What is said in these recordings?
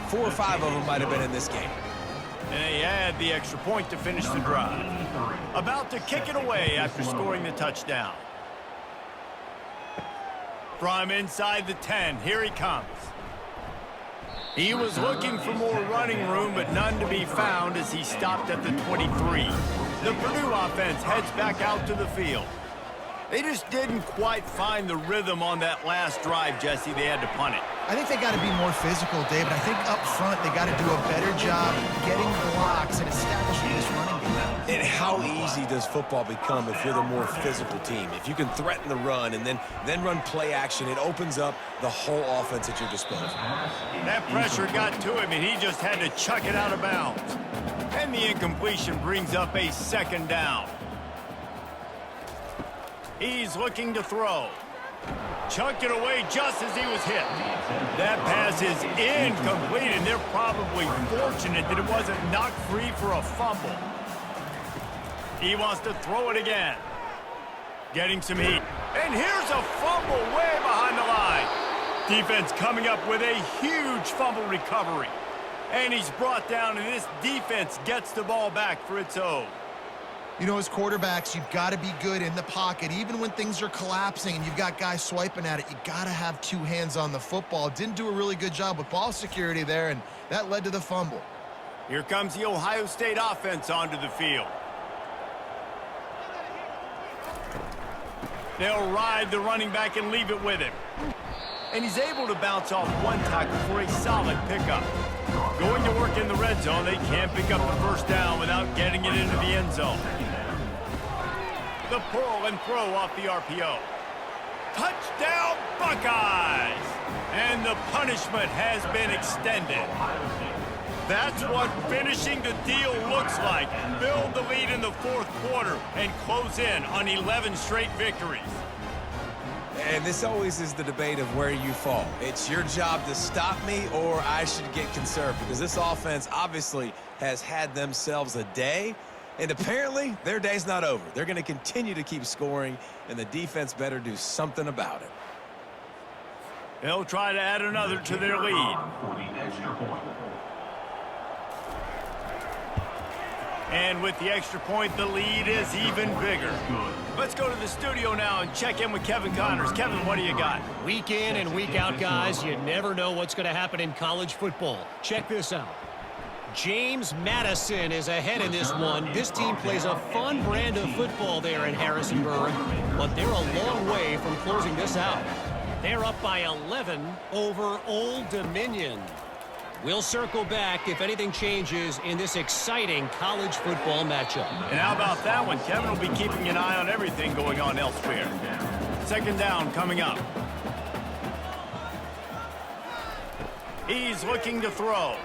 4 or 5 of them might have been in this game. And they had the extra point to finish the drive. About to kick it away after scoring the touchdown. From inside the 10, here he comes. He was looking for more running room, but none to be found as he stopped at the 23. The Purdue offense heads back out to the field. They just didn't quite find the rhythm on that last drive, Jesse. They had to punt it. I think they got to be more physical, David. I think up front they got to do a better job getting blocks and establishing this running game. And how easy does football become if you're the more physical team? If you can threaten the run and then run play action, it opens up the whole offense at your disposal. That pressure got to him, and he just had to chuck it out of bounds. And the incompletion brings up a second down. He's looking to throw. Chucked it away just as he was hit. That pass is incomplete, and they're probably fortunate that it wasn't knocked free for a fumble. He wants to throw it again. Getting some heat. And here's a fumble way behind the line. Defense coming up with a huge fumble recovery. And he's brought down, and this defense gets the ball back for its own. You know, as quarterbacks, you've got to be good in the pocket. Even when things are collapsing and you've got guys swiping at it, you got to have 2 hands on the football. Didn't do a really good job with ball security there, and that led to the fumble. Here comes the Ohio State offense onto the field. They'll ride the running back and leave it with him. And he's able to bounce off one tackle for a solid pickup. Going to work in the red zone, they can't pick up the first down without getting it into the end zone. The pull and throw off the RPO. Touchdown, Buckeyes! And the punishment has been extended. That's what finishing the deal looks like. Build the lead in the fourth quarter and close in on 11 straight victories. And this always is the debate of where you fall. It's your job to stop me, or I should get conserved, because this offense obviously has had themselves a day, and apparently their day's not over. They're going to continue to keep scoring, and the defense better do something about it. They'll try to add another to their lead. And with the extra point, the lead is even bigger. Let's go to the studio now and check in with Kevin Connors. Kevin, what do you got? Week in and week out, guys, you never know what's going to happen in college football. Check this out. James Madison is ahead in this one. This team plays a fun brand of football there in Harrisonburg, but they're a long way from closing this out. They're up by 11 over Old Dominion. We'll circle back if anything changes in this exciting college football matchup. And how about that one? Kevin will be keeping an eye on everything going on elsewhere. Second down coming up. He's looking to throw.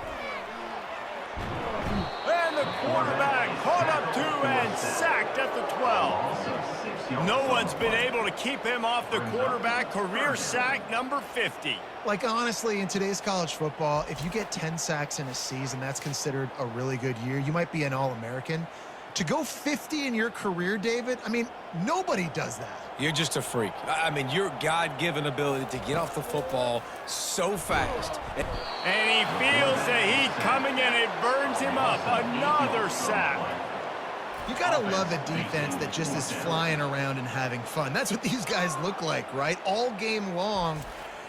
And the quarterback caught up to and sacked at the 12. No one's been able to keep him off the quarterback. Career sack number 50. Like, honestly, in today's college football, if you get 10 sacks in a season, that's considered a really good year. You might be an All-American. To go 50 in your career, David, I mean, nobody does that. You're just a freak. I mean, your God-given ability to get off the football so fast. And he feels the heat coming, and it burns him up. Another sack. You got to love a defense that just is flying around and having fun. That's what these guys look like, right? All game long,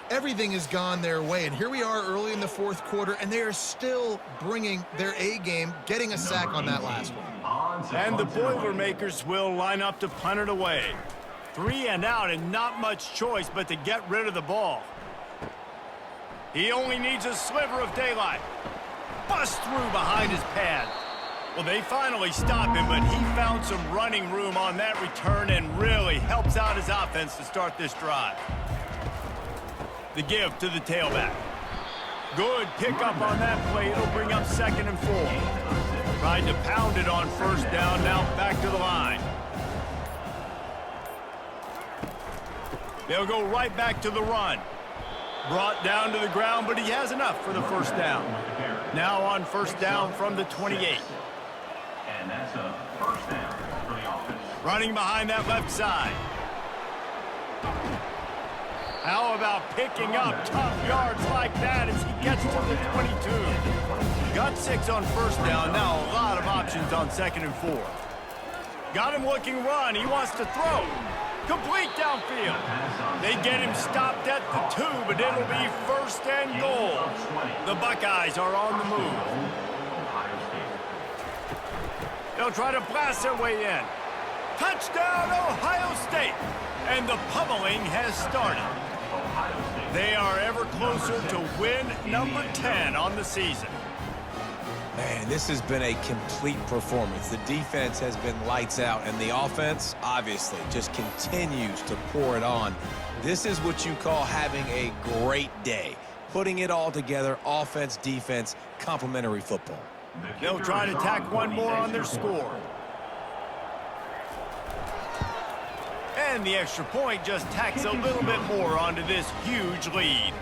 everything has gone their way. And here we are early in the fourth quarter, and they are still bringing their A game, getting a sack on that last one. And the Boilermakers will line up to punt it away. 3 and out, and not much choice but to get rid of the ball. He only needs a sliver of daylight. Bust through behind his pad. Well, they finally stop him, but he found some running room on that return and really helps out his offense to start this drive. The give to the tailback. Good pickup on that play. It'll bring up 2nd and 4. Tried to pound it on first down, now back to the line. They'll go right back to the run. Brought down to the ground, but he has enough for the first down. Now on first down from the 28. And that's a first down for the offense. Running behind that left side. How about picking up tough yards like that as he gets to the 22? got 6 on first down. Now a lot of options on 2nd and 4. Got him looking run. He wants to throw. Complete downfield. They get him stopped at the 2, but it'll be 1st and goal. The Buckeyes are on the move. They'll try to blast their way in. Touchdown, Ohio State. And the pummeling has started. They are ever closer to win number 10 on the season. Man, this has been a complete performance. The defense has been lights out, and the offense, obviously, just continues to pour it on. This is what you call having a great day. Putting it all together, offense, defense, complementary football. They'll try to tack one more on their score. And the extra point just tacks a little bit more onto this huge lead.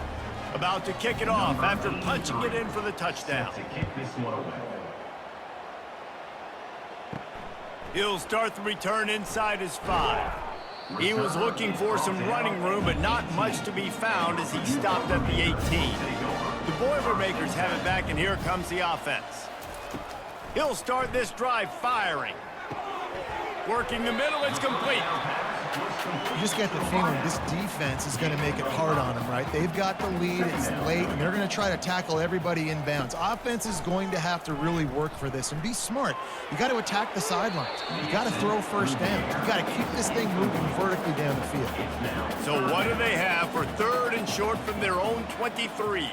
About to kick it off after punching it in for the touchdown. He'll start the return inside his 5. He was looking for some running room, but not much to be found as he stopped at the 18. The Boilermakers have it back, and here comes the offense. He'll start this drive firing. Working the middle, it's complete. You just get the feeling this defense is going to make it hard on them, right? They've got the lead, it's late, and they're going to try to tackle everybody inbounds. Offense is going to have to really work for this and be smart. You got to attack the sidelines. You got to throw first down. You got to keep this thing moving vertically down the field. So what do they have for 3rd and short from their own 23?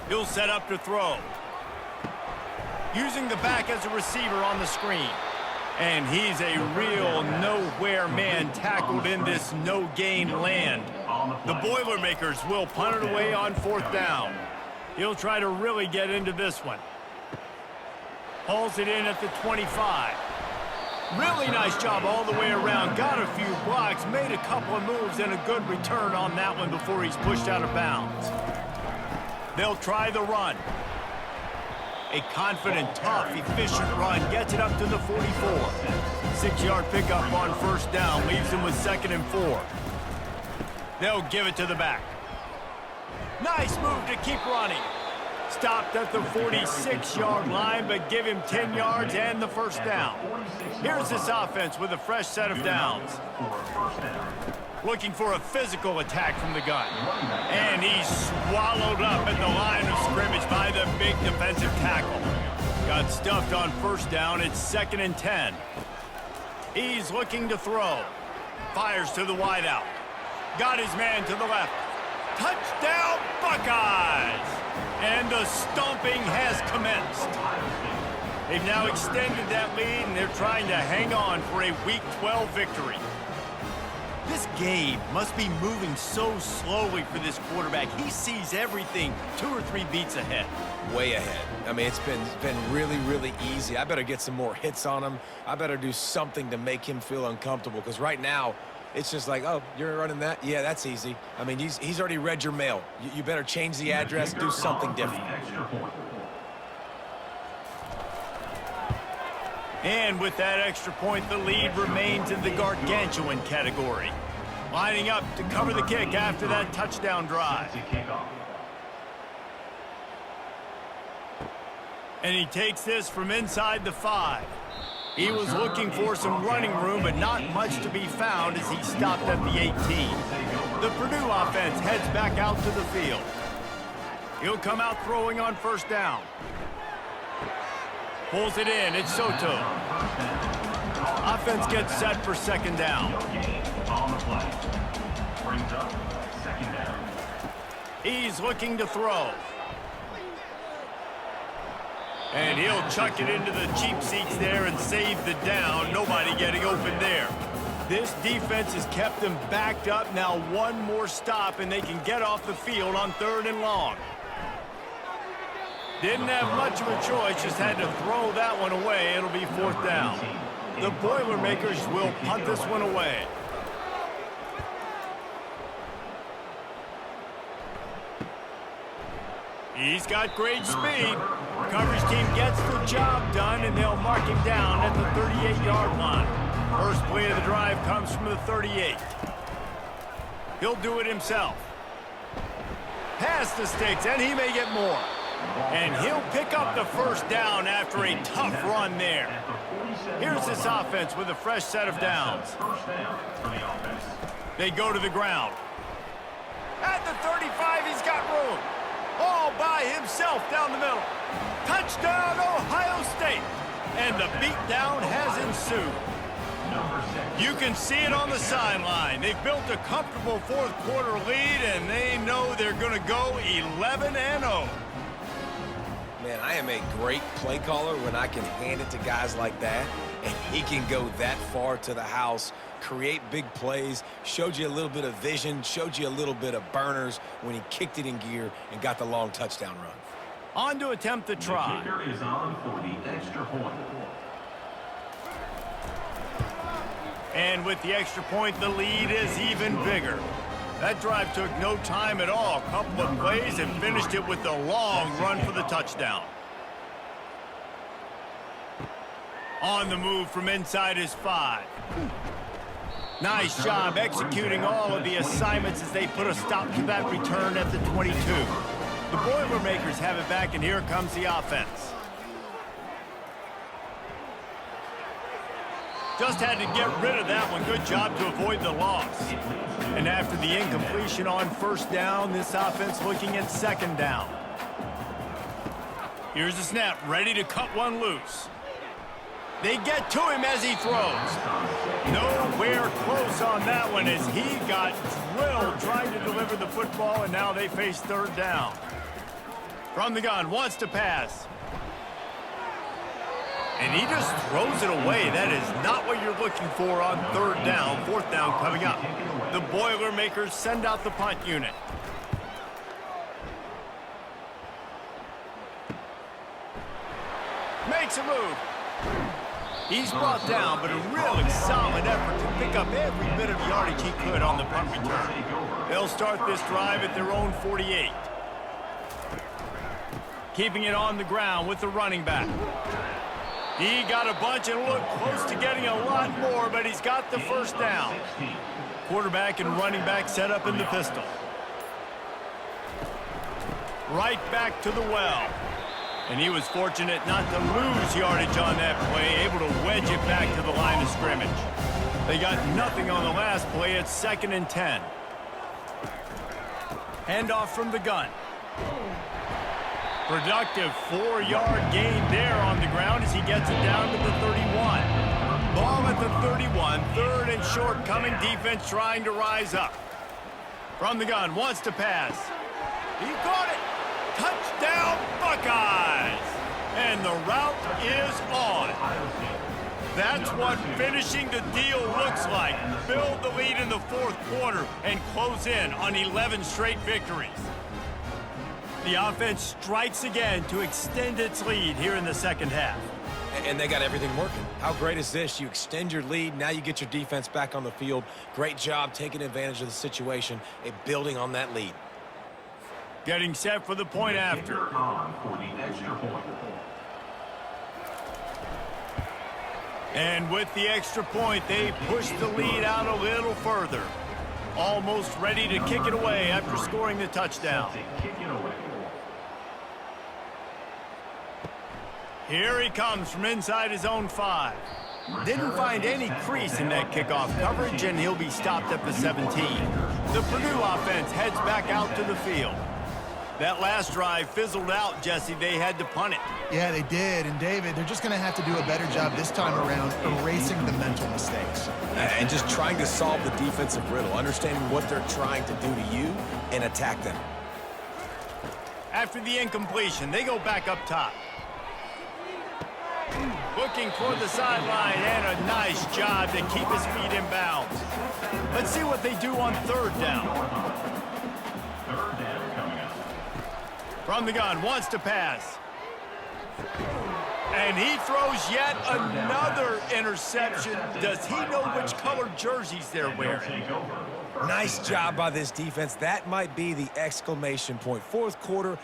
He'll set up to throw. Using the back as a receiver on the screen. And he's a real nowhere man tackled in this no-gain land. The Boilermakers will punt it away on 4th down. He'll try to really get into this one. Hauls it in at the 25. Really nice job all the way around. Got a few blocks, made a couple of moves, and a good return on that one before he's pushed out of bounds. They'll try the run. A confident, tough, efficient run gets it up to the 44. 6-yard pickup on 1st down leaves him with 2nd and 4. They'll give it to the back. Nice move to keep running. Stopped at the 46-yard line, but give him 10 yards and the 1st down. Here's this offense with a fresh set of downs. Looking for a physical attack from the gun. And he's swallowed up at the line of scrimmage by the big defensive tackle. Got stuffed on 1st down. It's 2nd and 10. He's looking to throw. Fires to the wideout. Got his man to the left. Touchdown, Buckeyes! And the stomping has commenced. They've now extended that lead, and they're trying to hang on for a Week 12 victory. This game must be moving so slowly for this quarterback. He sees everything 2 or 3 beats ahead. Way ahead. I mean, it's been really, really easy. I better get some more hits on him. I better do something to make him feel uncomfortable, because right now, it's just like, oh, you're running that? Yeah, that's easy. I mean, he's already read your mail. You better change the address, do something different. And with that extra point, the lead remains in the gargantuan category. Lining up to cover the kick after that touchdown drive. And he takes this from inside the 5. He was looking for some running room, but not much to be found as he stopped at the 18. The Purdue offense heads back out to the field. He'll come out throwing on 1st down. Pulls it in. It's Soto. Offense gets set for 2nd down. He's looking to throw. And he'll chuck it into the cheap seats there and save the down. Nobody getting open there. This defense has kept them backed up. Now one more stop, and they can get off the field on 3rd and long. Didn't have much of a choice, just had to throw that one away. It'll be 4th down. The Boilermakers will punt this one away. He's got great speed. Coverage team gets the job done, and they'll mark him down at the 38-yard line. First play of the drive comes from the 38. He'll do it himself. Past the sticks, and he may get more. And he'll pick up the first down after a tough run there. Here's this offense with a fresh set of downs. First down for the offense. They go to the ground. At the 35, he's got room. All by himself down the middle. Touchdown, Ohio State. And the beatdown has ensued. You can see it on the sideline. They've built a comfortable fourth quarter lead, and they know they're going to go 11-0. Man, I am a great play caller when I can hand it to guys like that, and he can go that far to the house, create big plays, showed you a little bit of vision, showed you a little bit of burners when he kicked it in gear and got the long touchdown run. On to attempt the try. The kicker is on for the extra point. And with the extra point, the lead is even bigger. That drive took no time at all. A couple of plays and finished it with the long run for the touchdown. On the move from inside his 5. Nice job executing all of the assignments as they put a stop to that return at the 22. The Boilermakers have it back, and here comes the offense. Just had to get rid of that one. Good job to avoid the loss. And after the incompletion on first down, this offense looking at second down. Here's the snap, ready to cut one loose. They get to him as he throws. Nowhere close on that one as he got drilled trying to deliver the football, and now they face third down. From the gun, wants to pass. And he just throws it away. That is not what you're looking for on third down. Fourth down coming up. The Boilermakers send out the punt unit. Makes a move. He's brought down, but a really solid effort to pick up every bit of yardage he could on the punt return. They'll start this drive at their own 48. Keeping it on the ground with the running back. He got a bunch and looked close to getting a lot more, but he's got the first down. Quarterback and running back set up in the pistol. Right back to the well. And he was fortunate not to lose yardage on that play, able to wedge it back to the line of scrimmage. They got nothing on the last play. It's 2nd and 10. Handoff from the gun. Productive 4-yard gain there on the ground as he gets it down to the 31. Ball at the 31, third and short coming, defense trying to rise up. From the gun, wants to pass. He caught it. Touchdown, Buckeyes! And the route is on. That's what finishing the deal looks like. Build the lead in the fourth quarter and close in on 11 straight victories. The offense strikes again to extend its lead here in the second half. And they got everything working. How great is this? You extend your lead, now you get your defense back on the field. Great job taking advantage of the situation and building on that lead. Getting set for the point after. On for the extra point. And with the extra point, they push the lead out a little further. Almost ready to kick it away after scoring the touchdown. Kick it away. Here he comes from inside his own 5. Didn't find any crease in that kickoff coverage, and he'll be stopped at the 17. The Purdue offense heads back out to the field. That last drive fizzled out, Jesse. They had to punt it. Yeah, they did. And, David, they're just going to have to do a better job this time around erasing the mental mistakes. And just trying to solve the defensive riddle, understanding what they're trying to do to you and attack them. After the incompletion, they go back up top. Looking toward the sideline, and a nice job to keep his feet in bounds. Let's see what they do on third down. Third down coming up. From the gun, wants to pass. And he throws yet another interception. Does he know which color jerseys they're wearing? Nice job by this defense. That might be the exclamation point. Fourth quarter.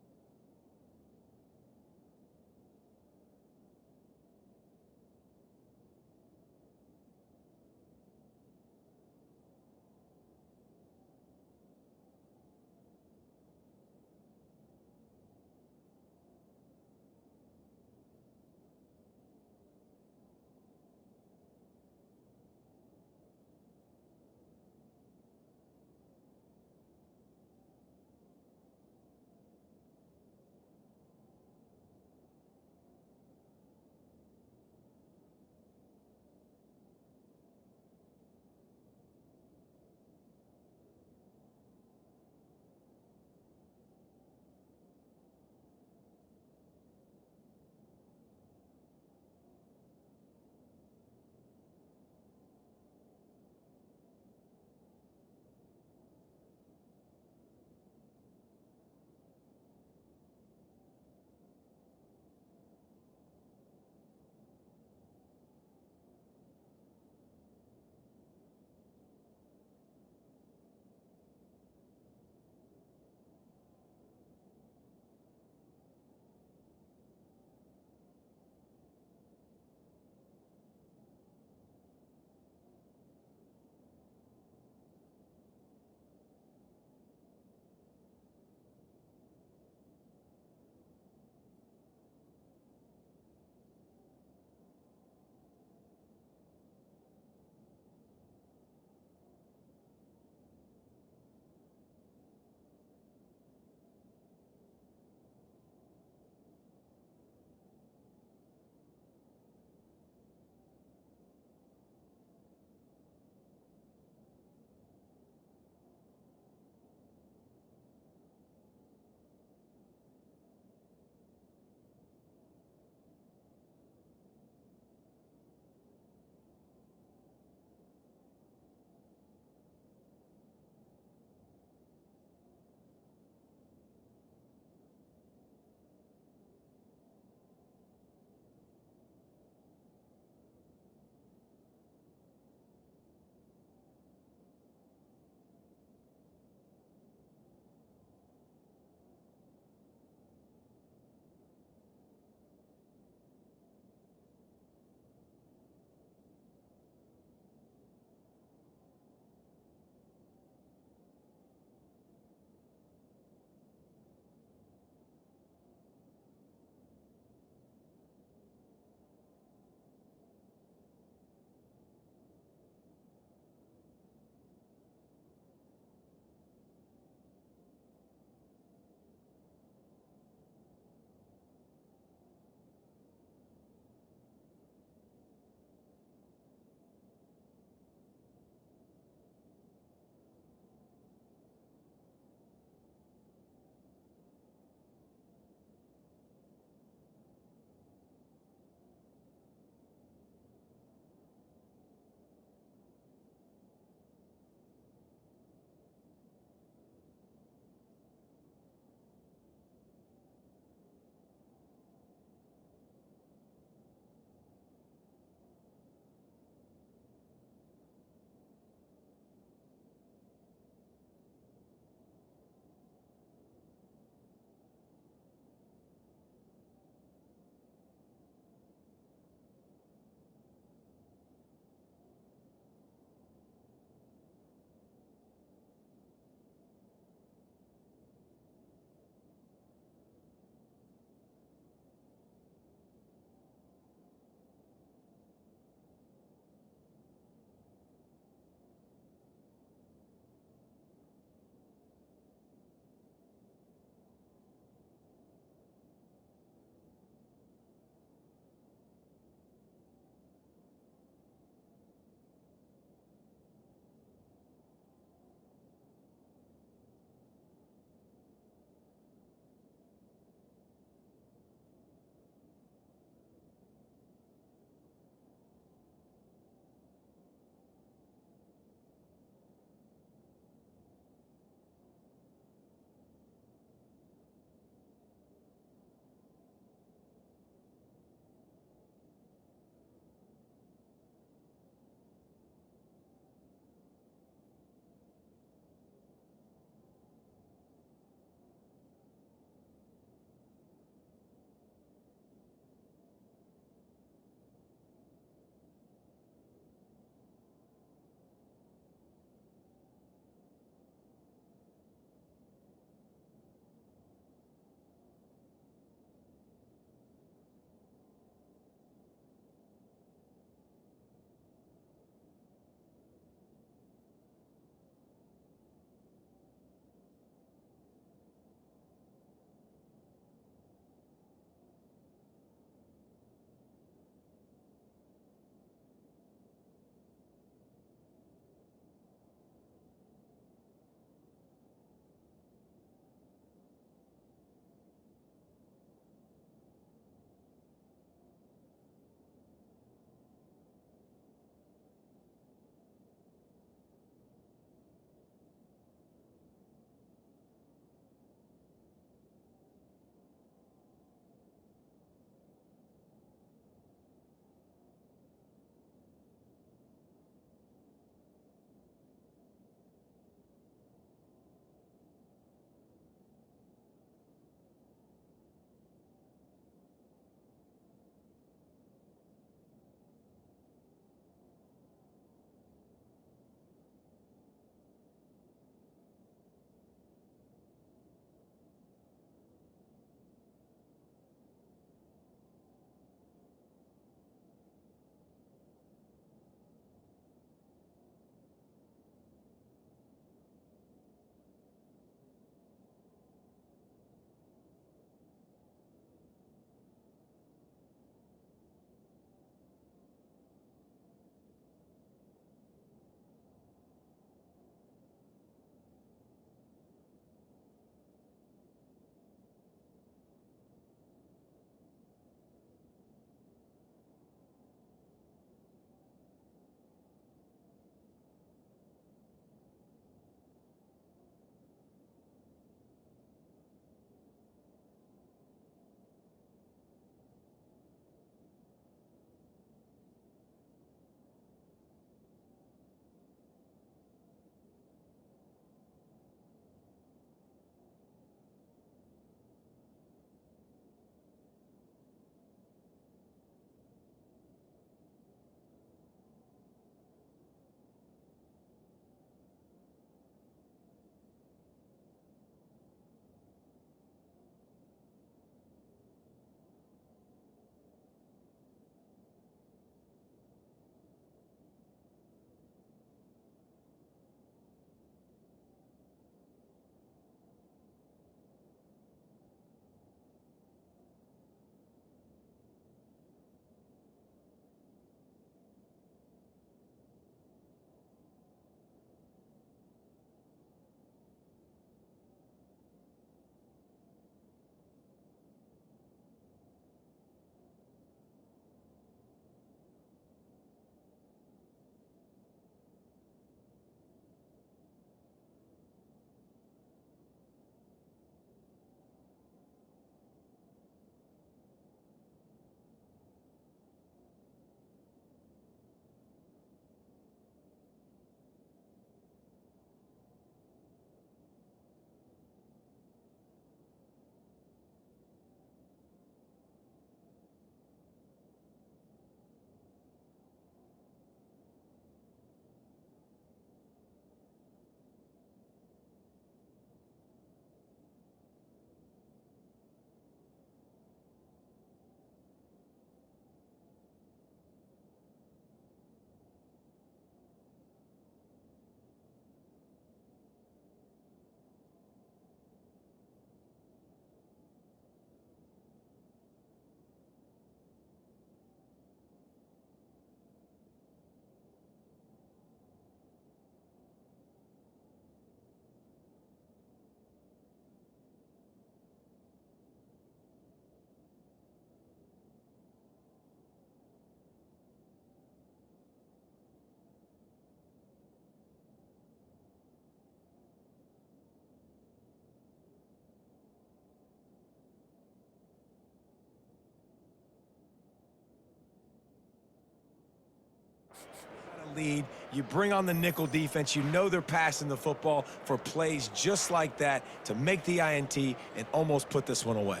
lead. You bring on the nickel defense. You know they're passing the football for plays just like that to make the INT and almost put this one away.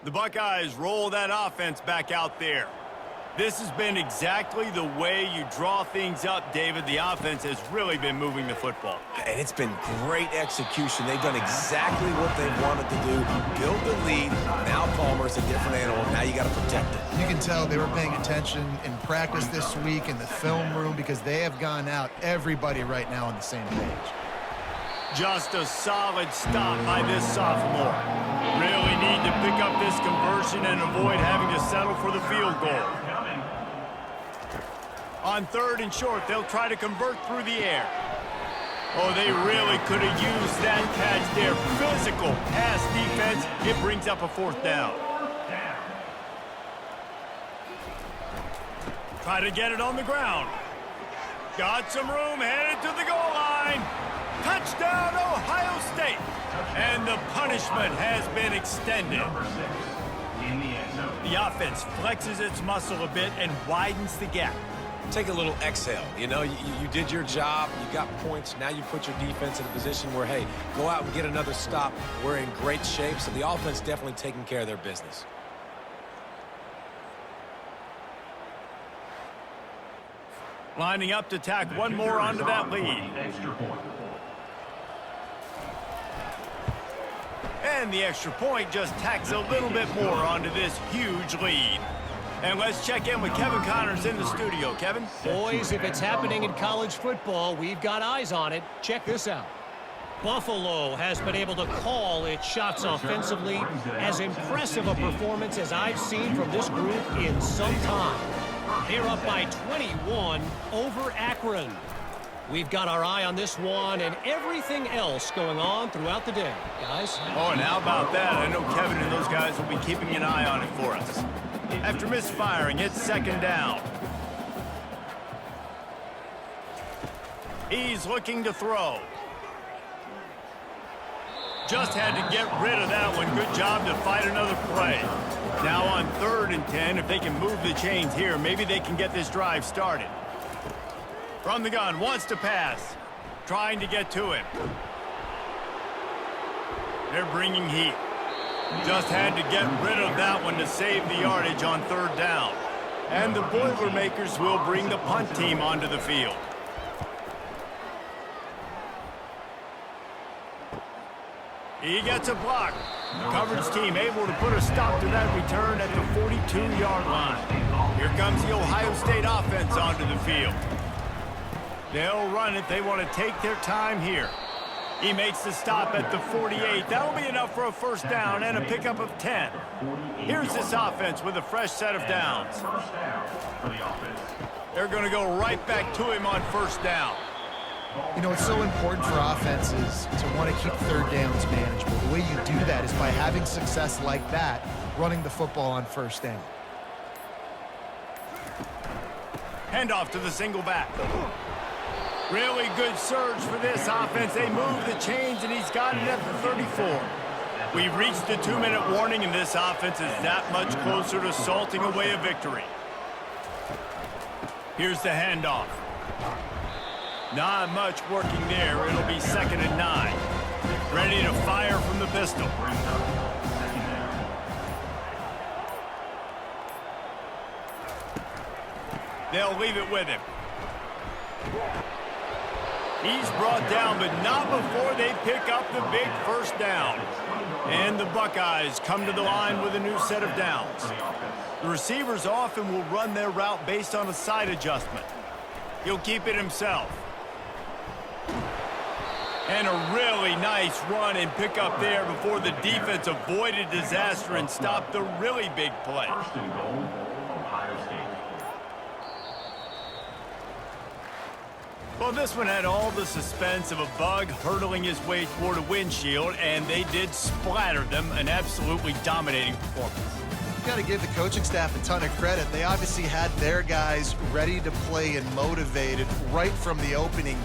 The Buckeyes roll that offense back out there. This has been exactly the way you draw things up, David. The offense has really been moving the football. And it's been great execution. They've done exactly what they wanted to do. Build the lead. Now Palmer's a different animal. Now you got to protect it. You can tell they were paying attention in practice this week in the film room because they have gone out, everybody right now on the same page. Just a solid stop by this sophomore. Really need to pick up this conversion and avoid having to settle for the field goal. On 3rd and short, they'll try to convert through the air. Oh, they really could have used that catch there. Physical pass defense. It brings up a 4th down. Try to get it on the ground. Got some room, headed to the goal line. Touchdown, Ohio State. And the punishment has been extended. The offense flexes its muscle a bit and widens the gap. Take a little exhale. You know, you did your job. You got points. Now you put your defense in a position where, hey, go out and get another stop. We're in great shape, so the offense definitely taking care of their business. Lining up to tack one more onto that lead. And the extra point just tacks a little bit more onto this huge lead. And let's check in with Kevin Connors in the studio. Kevin? Boys, if it's happening in college football, we've got eyes on it. Check this out. Buffalo has been able to call its shots offensively. As impressive a performance as I've seen from this group in some time. They're up by 21 over Akron. We've got our eye on this one and everything else going on throughout the day, guys. Oh, and how about that? I know Kevin and those guys will be keeping an eye on it for us. After misfiring, it's 2nd down. He's looking to throw. Just had to get rid of that one. Good job to fight another play. Now on 3rd and 10, if they can move the chains here, maybe they can get this drive started. From the gun, wants to pass. Trying to get to him. They're bringing heat. Just had to get rid of that one to save the yardage on 3rd down. And the Boilermakers will bring the punt team onto the field. He gets a block. The coverage team able to put a stop to that return at the 42-yard line. Here comes the Ohio State offense onto the field. They'll run it. They want to take their time here. He makes the stop at the 48. That'll be enough for a 1st down and a pickup of 10. Here's this offense with a fresh set of downs. They're going to go right back to him on 1st down. You know, it's so important for offenses to want to keep 3rd downs manageable. The way you do that is by having success like that, running the football on 1st down. Handoff to the single back. Really good surge for this offense. They move the chains, and he's got it at the 34. We've reached the 2-minute warning, and this offense is that much closer to salting away a victory. Here's the handoff. Not much working there. It'll be 2nd and 9. Ready to fire from the pistol. They'll leave it with him. He's brought down, but not before they pick up the big 1st down. And the Buckeyes come to the line with a new set of downs. The receivers often will run their route based on a side adjustment. He'll keep it himself. And a really nice run and pick up there before the defense avoided disaster and stopped the really big play. Well, this one had all the suspense of a bug hurtling his way toward a windshield, and they did splatter them. An absolutely dominating performance. You've got to give the coaching staff a ton of credit. They obviously had their guys ready to play and motivated right from the opening